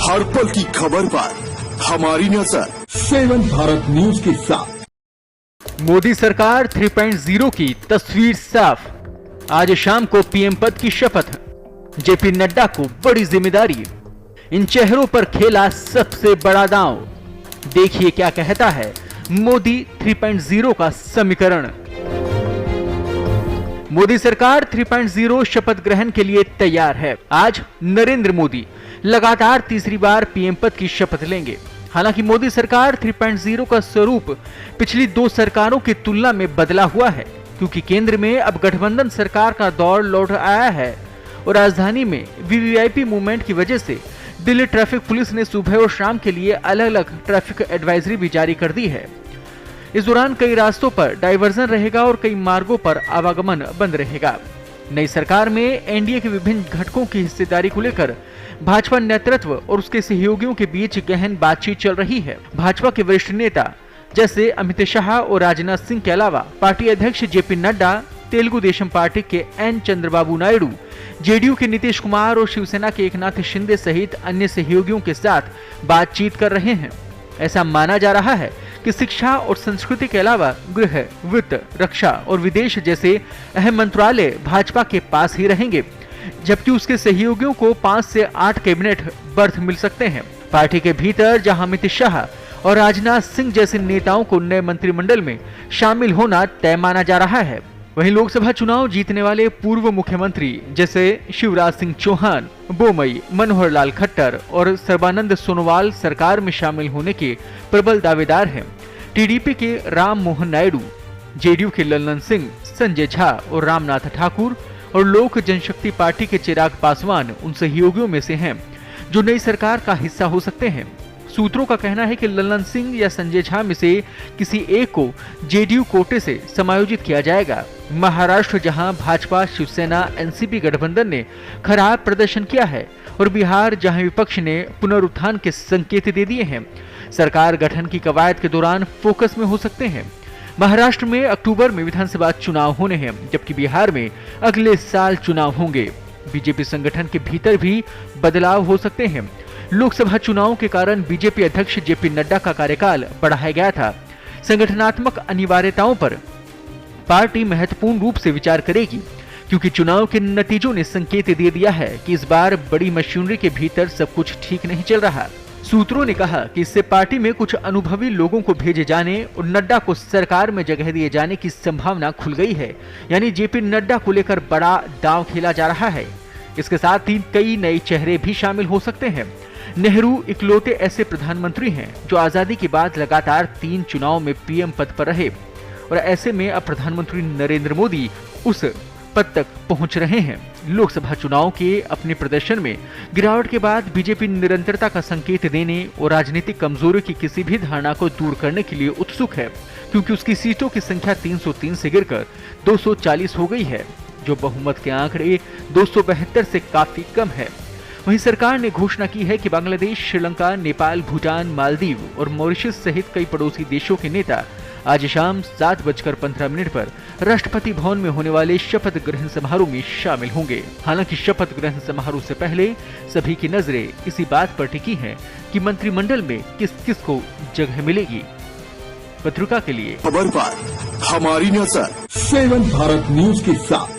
हर पल की खबर पर हमारी नजर। 7 भारत न्यूज के साथ। मोदी सरकार 3.0 की तस्वीर साफ। आज शाम को पीएम पद की शपथ। जेपी नड्डा को बड़ी जिम्मेदारी। इन चेहरों पर खेला सबसे बड़ा दांव। देखिए क्या कहता है मोदी 3.0 का समीकरण। मोदी सरकार 3.0 शपथ ग्रहण के लिए तैयार है। आज नरेंद्र मोदी लगातार तीसरी बार पीएम पद की शपथ लेंगे। हालांकि मोदी सरकार 3.0 का स्वरूप पिछली 2 सरकारों की तुलना में बदला हुआ है, क्योंकि केंद्र में अब गठबंधन सरकार का दौर लौट आया है और राजधानी में वीवीआईपी मूवमेंट की वजह से दिल्ली ट्रैफिक पुलिस ने सुबह और शाम के लिए अलग अलग ट्रैफिक एडवाइजरी भी जारी कर दी है। इस दौरान कई रास्तों पर डायवर्जन रहेगा और कई मार्गों पर आवागमन बंद रहेगा। नई सरकार में एनडीए के विभिन्न घटकों की हिस्सेदारी को लेकर भाजपा नेतृत्व और उसके सहयोगियों के बीच गहन बातचीत चल रही है। भाजपा के वरिष्ठ नेता जैसे अमित शाह और राजनाथ सिंह के अलावा पार्टी अध्यक्ष जेपी नड्डा, तेलुगु देशम पार्टी के एन चंद्रबाबू नायडू, जेडीयू के नीतीश कुमार और शिवसेना के एकनाथ शिंदे सहित अन्य सहयोगियों के साथ बातचीत कर रहे हैं। ऐसा माना जा रहा है कि शिक्षा और संस्कृति के अलावा गृह, वित्त, रक्षा और विदेश जैसे अहम मंत्रालय भाजपा के पास ही रहेंगे, जबकि उसके सहयोगियों को 5 से 8 कैबिनेट बर्थ मिल सकते हैं। पार्टी के भीतर जहां अमित शाह और राजनाथ सिंह जैसे नेताओं को नए मंत्रिमंडल में शामिल होना तय माना जा रहा है, वहीं लोकसभा चुनाव जीतने वाले पूर्व मुख्यमंत्री जैसे शिवराज सिंह चौहान, बोमई, मनोहर लाल खट्टर और सर्बानंद सोनोवाल सरकार में शामिल होने के प्रबल दावेदार हैं। टीडीपी के राम मोहन नायडू, जेडीयू के ललन सिंह, संजय झा और रामनाथ ठाकुर और लोक जनशक्ति पार्टी के चिराग पासवान उन सहयोगियों में से हैं जो नई सरकार का हिस्सा हो सकते हैं। सूत्रों का कहना है कि ललन सिंह या संजय झा में से किसी एक को जेडीयू कोटे से समायोजित किया जाएगा। महाराष्ट्र, जहां भाजपा शिवसेना एनसीपी गठबंधन ने खराब प्रदर्शन किया है, और बिहार, जहां विपक्ष ने पुनरुत्थान के संकेत दे दिए हैं, सरकार गठन की कवायद के दौरान फोकस में हो सकते हैं। महाराष्ट्र में अक्टूबर में विधानसभा चुनाव होने हैं, जबकि बिहार में अगले साल चुनाव होंगे। बीजेपी संगठन के भीतर भी बदलाव हो सकते हैं। लोकसभा चुनाव के कारण बीजेपी अध्यक्ष जेपी नड्डा का कार्यकाल बढ़ाया गया था। संगठनात्मक अनिवार्यताओं पर पार्टी महत्वपूर्ण रूप से विचार करेगी, क्योंकि चुनाव के नतीजों ने संकेत दे दिया है कि इस बार बड़ी मशीनरी के भीतर सब कुछ ठीक नहीं चल रहा। सूत्रों ने कहा कि इससे पार्टी में कुछ अनुभवी लोगों को भेजे जाने और नड्डा को सरकार में जगह दिए जाने की संभावना खुल गई है। यानी जेपी नड्डा को लेकर बड़ा दांव खेला जा रहा है। इसके साथ ही कई नए चेहरे भी शामिल हो सकते हैं। नेहरू इकलौते ऐसे प्रधानमंत्री हैं जो आजादी के बाद लगातार 3 चुनाव में पीएम पद पर रहे, और ऐसे में अब प्रधानमंत्री नरेंद्र मोदी उस पद तक पहुंच रहे हैं। लोकसभा चुनाव के अपने प्रदर्शन में गिरावट के बाद बीजेपी निरंतरता का संकेत देने और राजनीतिक कमजोरी की किसी भी धारणा को दूर करने के लिए उत्सुक है, क्योंकि उसकी सीटों की संख्या 303 से गिरकर 240 हो गई है, जो बहुमत के आंकड़े 272 से काफी कम है। वहीं सरकार ने घोषणा की है कि बांग्लादेश, श्रीलंका, नेपाल, भूटान, मालदीव और मॉरिशस सहित कई पड़ोसी देशों के नेता आज शाम 7:15 पर राष्ट्रपति भवन में होने वाले शपथ ग्रहण समारोह में शामिल होंगे। हालांकि शपथ ग्रहण समारोह से पहले सभी की नजरें इसी बात पर टिकी हैं कि मंत्रिमंडल में किस किस को जगह मिलेगी। पत्रिका के लिए खबर पर हमारी नजर। 7 भारत न्यूज के साथ।